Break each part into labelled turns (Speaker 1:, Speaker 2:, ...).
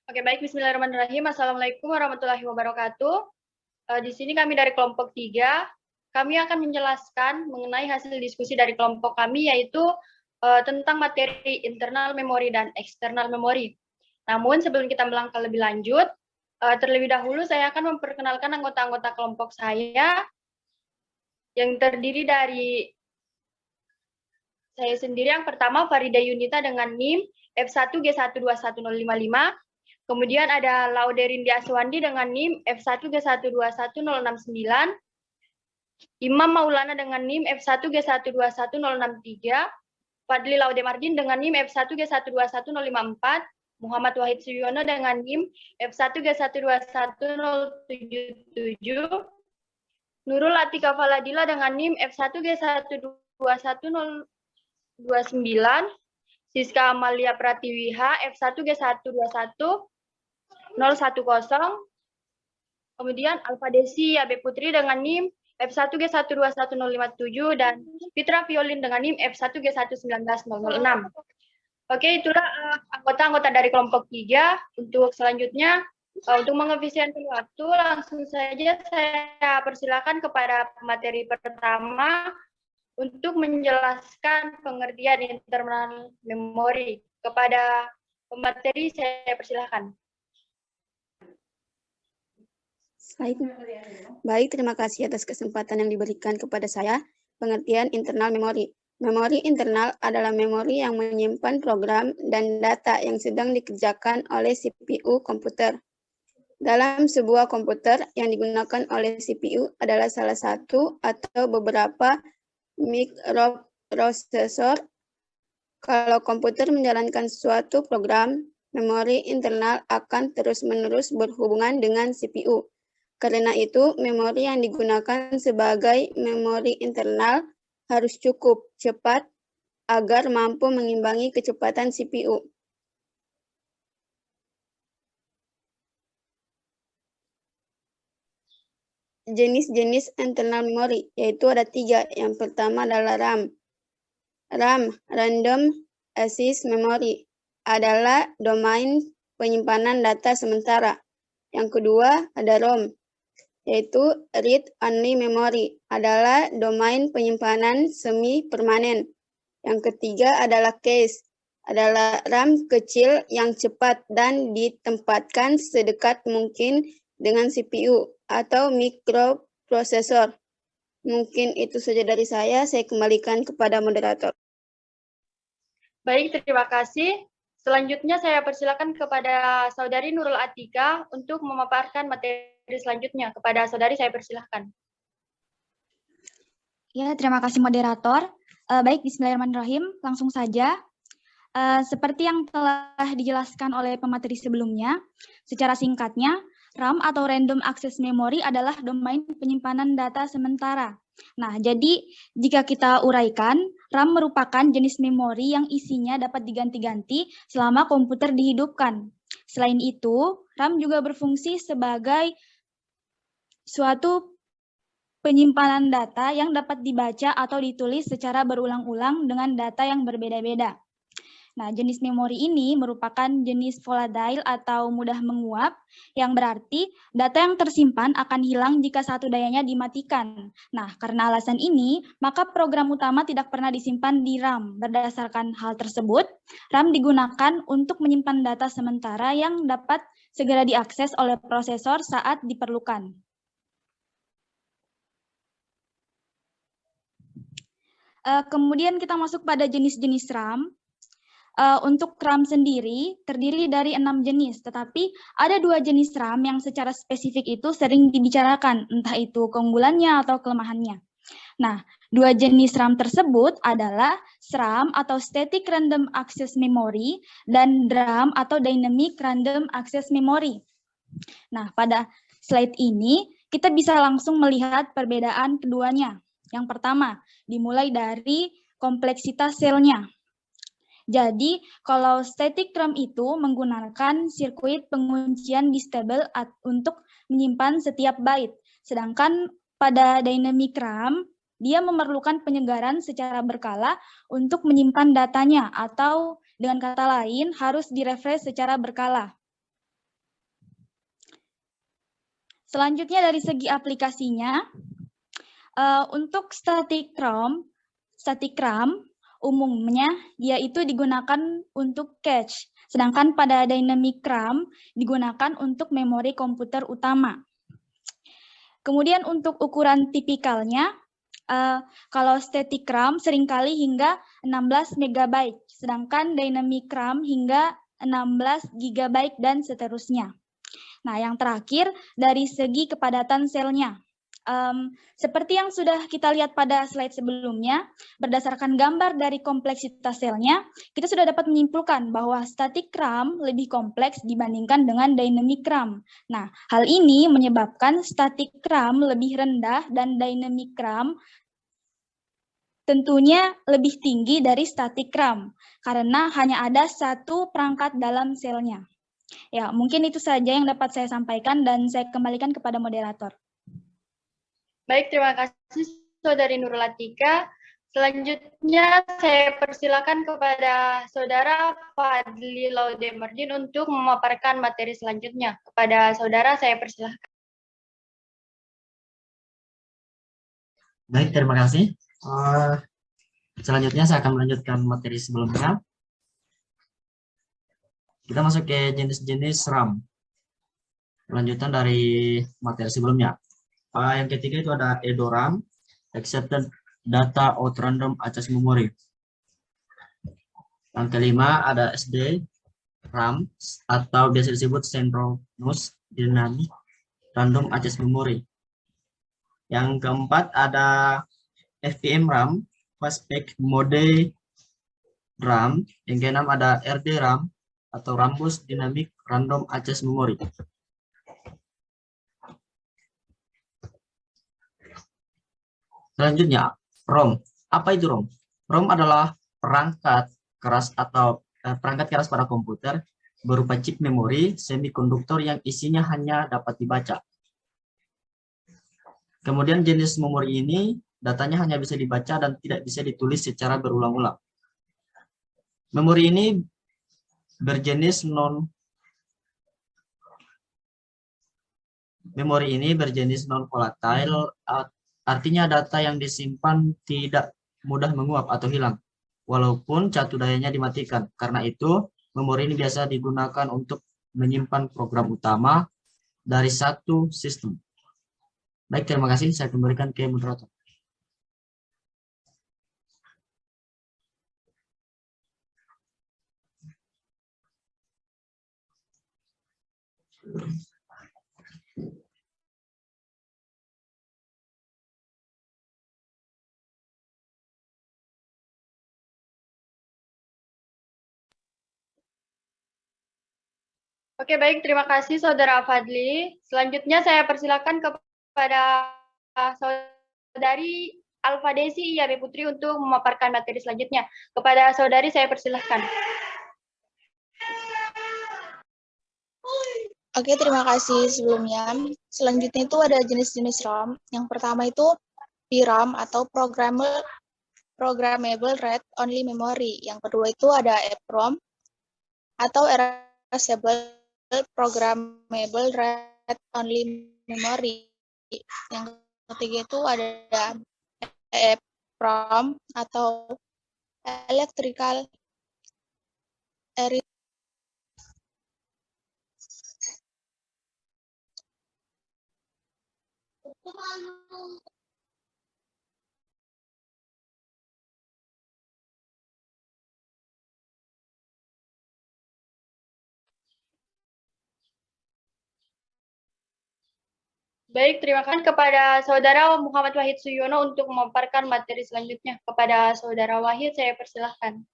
Speaker 1: Oke, baik. Bismillahirrahmanirrahim. Assalamualaikum warahmatullahi wabarakatuh. Di sini kami dari kelompok 3. Kami akan menjelaskan mengenai hasil diskusi dari kelompok kami, yaitu tentang materi internal memori dan eksternal memori. Namun sebelum kita melangkah lebih lanjut, terlebih dahulu saya akan memperkenalkan anggota-anggota kelompok saya yang terdiri dari saya sendiri. Yang pertama, Farida Yunita dengan NIM F1G121055. Kemudian ada Lauderindi Aswandi dengan NIM F1G121069. Imam Maulana dengan NIM F1G121063. Fadli Laude Mardin dengan NIM F1G121054. Muhammad Wahid Suyono dengan NIM F1G121077. Nurul Atika Faladila dengan NIM F1G121029. Siska Amalia Pratiwiha F1G121 010. Kemudian Alfa Desi Abe Putri dengan NIM F1G121057 dan Fitra Violin dengan NIM F1G11906. Oke, itulah anggota-anggota dari kelompok 3. Untuk selanjutnya, untuk mengefisienkan waktu, langsung saja saya persilakan kepada materi pertama untuk menjelaskan pengertian internal memori. Kepada pemateri saya persilakan.
Speaker 2: Baik, terima kasih atas kesempatan yang diberikan kepada saya. Pengertian internal memori. Memori internal adalah memori yang menyimpan program dan data yang sedang dikerjakan oleh CPU komputer. Dalam sebuah komputer yang digunakan oleh CPU adalah salah satu atau beberapa mikroprosesor. Kalau komputer menjalankan suatu program, memori internal akan terus-menerus berhubungan dengan CPU. Karena itu, memori yang digunakan sebagai memori internal harus cukup cepat agar mampu mengimbangi kecepatan CPU. Jenis-jenis internal memory, yaitu ada 3. Yang pertama adalah RAM. RAM, Random Access Memory, adalah domain penyimpanan data sementara. Yang kedua ada ROM, yaitu Read Only Memory, adalah domain penyimpanan semi-permanen. Yang ketiga adalah cache, adalah RAM kecil yang cepat dan ditempatkan sedekat mungkin dengan CPU atau mikroprosesor. Mungkin itu saja dari saya kembalikan kepada moderator.
Speaker 1: Baik, terima kasih. Selanjutnya saya persilakan kepada Saudari Nurul Atika untuk memaparkan materi selanjutnya. Kepada Saudari saya persilakan.
Speaker 3: Ya, terima kasih moderator. Baik, bismillahirrahmanirrahim. Langsung saja. Seperti yang telah dijelaskan oleh pemateri sebelumnya, secara singkatnya, RAM atau Random Access Memory adalah domain penyimpanan data sementara. Nah, jadi jika kita uraikan, RAM merupakan jenis memori yang isinya dapat diganti-ganti selama komputer dihidupkan. Selain itu, RAM juga berfungsi sebagai suatu penyimpanan data yang dapat dibaca atau ditulis secara berulang-ulang dengan data yang berbeda-beda. Nah, jenis memori ini merupakan jenis volatile atau mudah menguap, yang berarti data yang tersimpan akan hilang jika satu dayanya dimatikan. Nah, karena alasan ini, maka program utama tidak pernah disimpan di RAM. Berdasarkan hal tersebut, RAM digunakan untuk menyimpan data sementara yang dapat segera diakses oleh prosesor saat diperlukan. Kemudian kita masuk pada jenis-jenis RAM. Untuk RAM sendiri terdiri dari 6 jenis, tetapi ada 2 jenis RAM yang secara spesifik itu sering dibicarakan, entah itu keunggulannya atau kelemahannya. Nah, 2 jenis RAM tersebut adalah SRAM atau Static Random Access Memory dan DRAM atau Dynamic Random Access Memory. Nah, pada slide ini kita bisa langsung melihat perbedaan keduanya. Yang pertama, dimulai dari kompleksitas selnya. Jadi, kalau static RAM itu menggunakan sirkuit penguncian distable untuk menyimpan setiap byte. Sedangkan pada dynamic RAM, dia memerlukan penyegaran secara berkala untuk menyimpan datanya, atau dengan kata lain harus direfresh secara berkala. Selanjutnya dari segi aplikasinya, untuk static RAM umumnya dia itu digunakan untuk cache, sedangkan pada dynamic RAM digunakan untuk memori komputer utama. Kemudian untuk ukuran tipikalnya, kalau static RAM seringkali hingga 16 MB, sedangkan dynamic RAM hingga 16 GB dan seterusnya. Nah, yang terakhir dari segi kepadatan selnya. Seperti yang sudah kita lihat pada slide sebelumnya, berdasarkan gambar dari kompleksitas selnya, kita sudah dapat menyimpulkan bahwa static RAM lebih kompleks dibandingkan dengan dynamic RAM. Nah, hal ini menyebabkan static RAM lebih rendah dan dynamic RAM tentunya lebih tinggi dari static RAM, karena hanya ada satu perangkat dalam selnya. Ya, mungkin itu saja yang dapat saya sampaikan dan saya kembalikan kepada moderator.
Speaker 1: Baik, terima kasih Saudari Nurul Atika. Selanjutnya saya persilakan kepada Saudara Fadli Laudemardin untuk memaparkan materi selanjutnya. Kepada Saudara saya persilakan.
Speaker 4: Baik, terima kasih. Selanjutnya saya akan melanjutkan materi sebelumnya. Kita masuk ke jenis-jenis RAM. Lanjutan dari materi sebelumnya. Yang ketiga itu ada EDORAM, Accepted Data out Random Access Memory. Yang kelima ada SD RAM atau biasa disebut Synchronous Dynamic Random Access Memory. Yang keempat ada FPM RAM, Fastback Mode RAM. Yang keenam ada RD RAM atau Rambus Dynamic Random Access Memory. Selanjutnya, ROM. Apa itu ROM? ROM adalah perangkat keras atau perangkat keras pada komputer berupa chip memori semikonduktor yang isinya hanya dapat dibaca. Kemudian jenis memori ini datanya hanya bisa dibaca dan tidak bisa ditulis secara berulang-ulang. Memori ini berjenis non-volatile, artinya data yang disimpan tidak mudah menguap atau hilang, walaupun catu dayanya dimatikan. Karena itu, memori ini biasa digunakan untuk menyimpan program utama dari satu sistem. Baik, terima kasih. Saya kembalikan ke moderator.
Speaker 1: Oke, baik. Terima kasih Saudara Fadli. Selanjutnya saya persilakan kepada Saudari Alfa Desi Yabe Putri untuk memaparkan materi selanjutnya. Kepada Saudari saya persilahkan.
Speaker 5: Oke, terima kasih sebelumnya. Selanjutnya itu ada jenis-jenis RAM. Yang pertama itu VRAM atau Programmable Read Only Memory. Yang kedua itu ada EPROM atau Erasable Programmable Read Only Memory. Yang ketiga itu ada EEPROM atau Electrical Arithmetic.
Speaker 1: Baik, terima kasih kepada Saudara Muhammad Wahid Suyono untuk memaparkan materi selanjutnya. Kepada Saudara Wahid, saya persilahkan.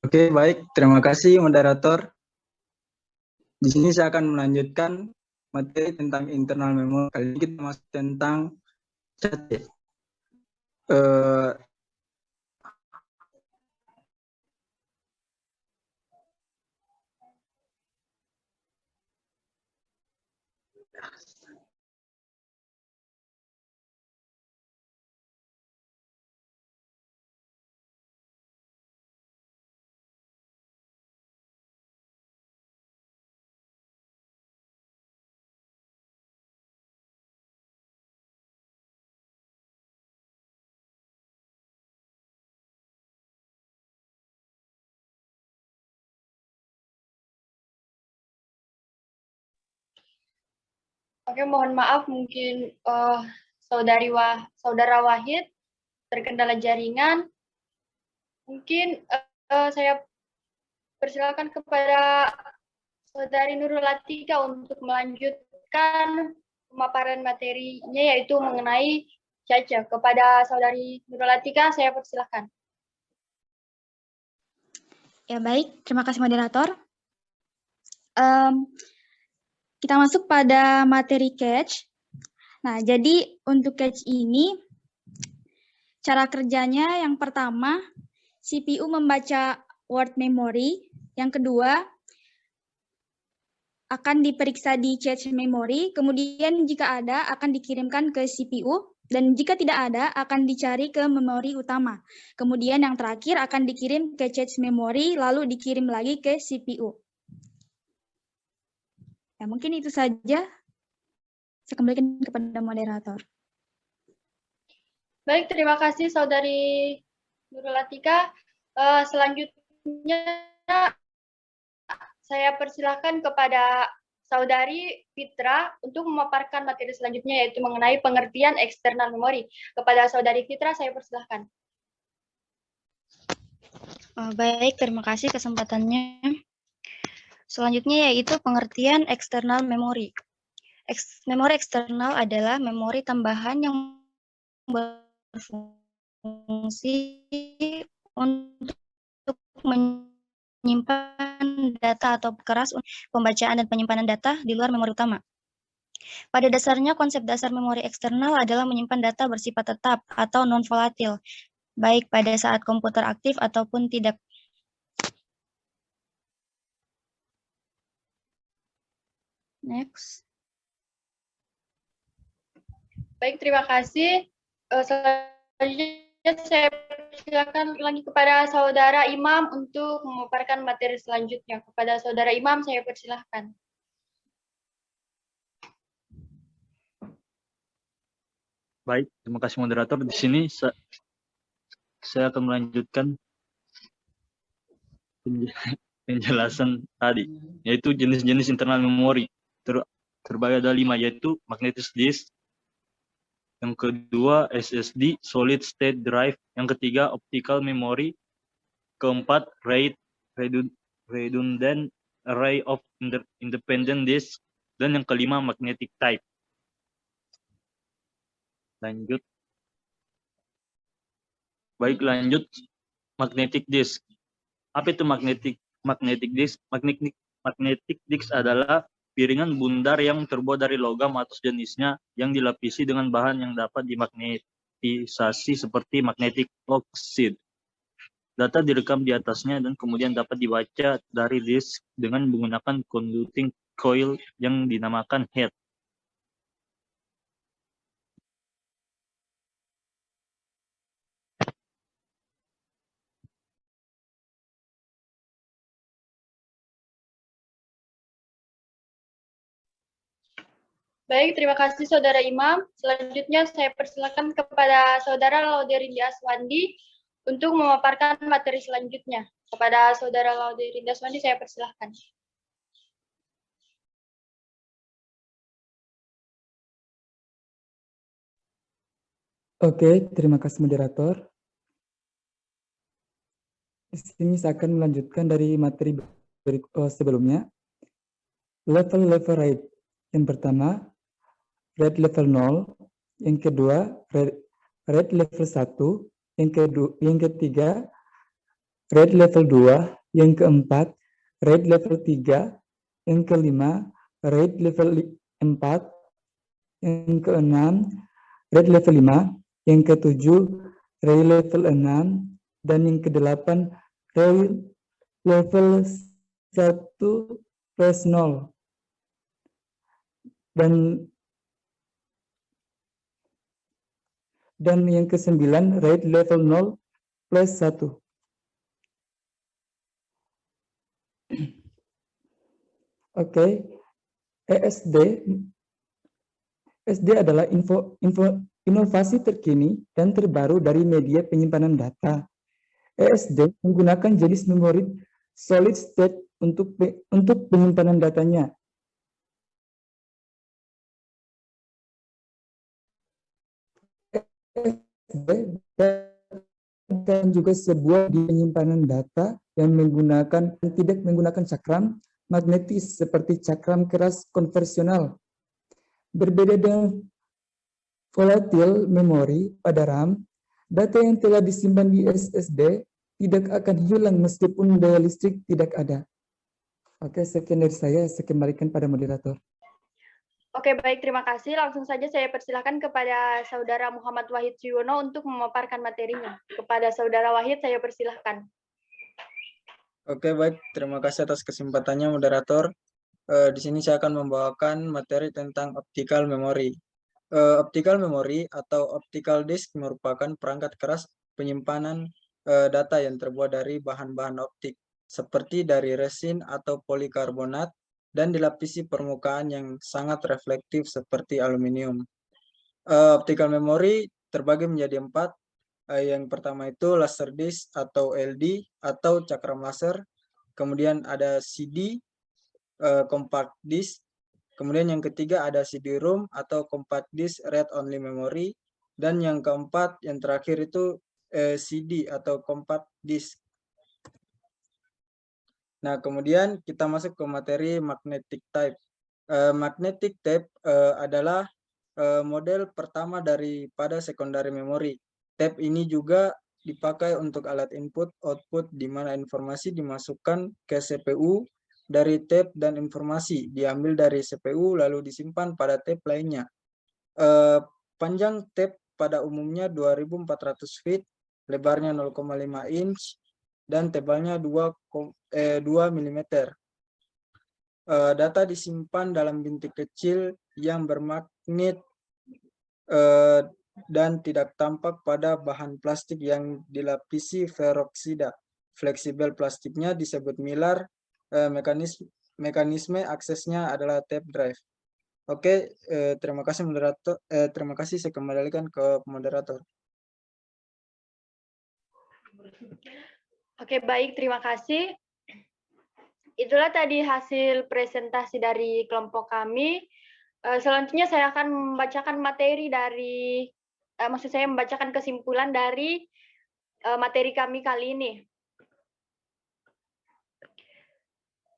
Speaker 6: Oke, baik. Terima kasih, moderator. Di sini saya akan melanjutkan materi tentang internal memory. Kali ini kita masuk tentang chat.
Speaker 1: Oke, mohon maaf mungkin Saudara Wahid terkendala jaringan. Mungkin saya persilakan kepada Saudari Nurul Atika untuk melanjutkan pemaparan materinya yaitu mengenai Caca. Kepada Saudari Nurul Atika, saya persilakan.
Speaker 3: Ya baik, terima kasih moderator. Kita masuk pada materi catch. Nah, jadi untuk catch ini, cara kerjanya yang pertama, CPU membaca word memory. Yang kedua, akan diperiksa di cache memory, kemudian jika ada akan dikirimkan ke CPU, dan jika tidak ada akan dicari ke memori utama. Kemudian yang terakhir akan dikirim ke cache memory, lalu dikirim lagi ke CPU. Ya, mungkin itu saja. Saya kembalikan kepada moderator.
Speaker 1: Baik, terima kasih Saudari Nurul Atika. Selanjutnya saya persilahkan kepada Saudari Fitra untuk memaparkan materi selanjutnya yaitu mengenai pengertian eksternal memori. Kepada Saudari Fitra, saya persilahkan.
Speaker 7: Baik, terima kasih kesempatannya. Selanjutnya yaitu pengertian eksternal memori. Memori eksternal adalah memori tambahan yang berfungsi untuk menyimpan data atau keras pembacaan dan penyimpanan data di luar memori utama. Pada dasarnya, konsep dasar memori eksternal adalah menyimpan data bersifat tetap atau non-volatil, baik pada saat komputer aktif ataupun tidak. Next.
Speaker 1: Baik, terima kasih. Selanjutnya saya silakan lagi kepada Saudara Imam untuk memaparkan materi selanjutnya. Kepada Saudara Imam, saya persilahkan.
Speaker 8: Baik, terima kasih moderator. Di sini saya akan melanjutkan penjelasan tadi, yaitu jenis-jenis internal memori. Terbagi ada 5, yaitu magnetic disk, yang kedua SSD, solid state drive, yang ketiga optical memory, keempat redundant array of independent disk, dan yang kelima magnetic type. Lanjut. Baik, lanjut. Magnetic disk. Apa itu magnetic disk? Magnetic disk adalah piringan bundar yang terbuat dari logam atau jenisnya yang dilapisi dengan bahan yang dapat dimagnetisasi seperti magnetic oxide. Data direkam di atasnya dan kemudian dapat dibaca dari disk dengan menggunakan conducting coil yang dinamakan head.
Speaker 1: Baik, terima kasih Saudara Imam. Selanjutnya saya persilakan kepada Saudara Lauderinda Aswandi untuk memaparkan materi selanjutnya. Kepada Saudara Lauderinda Aswandi, saya persilahkan.
Speaker 6: Oke, terima kasih moderator. Di sini saya akan melanjutkan dari materi sebelumnya. Level-level RAID. Yang pertama, RAID level 0. Yang kedua, RAID level 1. Yang ketiga, RAID level 2. Yang keempat, RAID level 3. Yang kelima, RAID level 4. Yang keenam, RAID level 5. Yang ketujuh, RAID level 6. Dan yang kedelapan, RAID level 1+0. Dan yang ke-9 RAID level 0+1. Oke, ESD adalah inovasi terkini dan terbaru dari media penyimpanan data. ESD menggunakan jenis memori solid state untuk penyimpanan datanya. SSD dan juga sebuah penyimpanan data yang tidak menggunakan cakram magnetis seperti cakram keras konvensional. Berbeda dengan volatile memory pada RAM, data yang telah disimpan di SSD tidak akan hilang meskipun daya listrik tidak ada. Oke, sekian dari saya. Saya kembalikan pada moderator.
Speaker 1: Oke, baik, terima kasih. Langsung saja saya persilahkan kepada Saudara Muhammad Wahid Suyono untuk memaparkan materinya. Kepada Saudara Wahid, saya persilahkan.
Speaker 9: Oke, baik. Terima kasih atas kesempatannya, moderator. Di sini saya akan membawakan materi tentang optical memory. Optical memory atau optical disk merupakan perangkat keras penyimpanan data yang terbuat dari bahan-bahan optik, seperti dari resin atau polikarbonat, dan dilapisi permukaan yang sangat reflektif seperti aluminium. Optical memory terbagi menjadi 4. Yang pertama itu Laserdisc atau LD atau cakram laser. Kemudian ada CD, compact disk. Kemudian yang ketiga ada CD-ROM atau compact disk read only memory. Dan yang keempat, yang terakhir itu CD atau compact disk. Nah, kemudian kita masuk ke materi magnetic tape. Magnetic tape adalah model pertama daripada secondary memory. Tape ini juga dipakai untuk alat input-output di mana informasi dimasukkan ke CPU dari tape dan informasi diambil dari CPU lalu disimpan pada tape lainnya. Panjang tape pada umumnya 2400 feet, lebarnya 0,5 inch, dan tebalnya 2 mm. Data disimpan dalam bintik kecil yang bermagnet dan tidak tampak pada bahan plastik yang dilapisi peroksida. Fleksibel plastiknya disebut Mylar. Mekanisme aksesnya adalah tape drive. Oke, terima kasih moderator. Terima kasih, saya kembalikan ke moderator.
Speaker 1: Oke, baik, terima kasih. Itulah tadi hasil presentasi dari kelompok kami. Selanjutnya saya akan membacakan materi dari, maksud saya membacakan kesimpulan dari materi kami kali ini.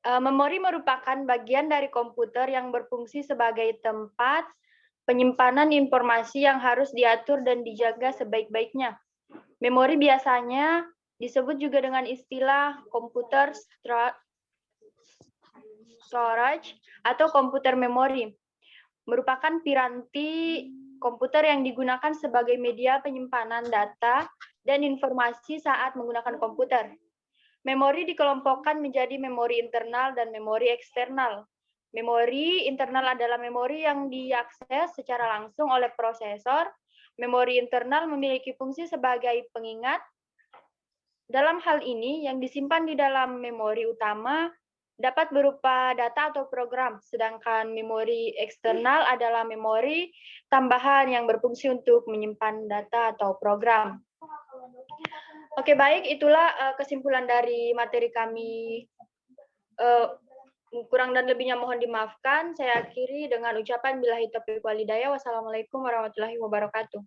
Speaker 1: Memori merupakan bagian dari komputer yang berfungsi sebagai tempat penyimpanan informasi yang harus diatur dan dijaga sebaik-baiknya. Memori biasanya disebut juga dengan istilah komputer storage atau komputer memori. Merupakan piranti komputer yang digunakan sebagai media penyimpanan data dan informasi saat menggunakan komputer. Memori dikelompokkan menjadi memori internal dan memori eksternal. Memori internal adalah memori yang diakses secara langsung oleh prosesor. Memori internal memiliki fungsi sebagai pengingat. Dalam hal ini, yang disimpan di dalam memori utama dapat berupa data atau program, sedangkan memori eksternal adalah memori tambahan yang berfungsi untuk menyimpan data atau program. Oke, baik, itulah kesimpulan dari materi kami. Kurang dan lebihnya mohon dimaafkan. Saya akhiri dengan ucapan billahi taufiq wal hidayah. Wassalamualaikum warahmatullahi wabarakatuh.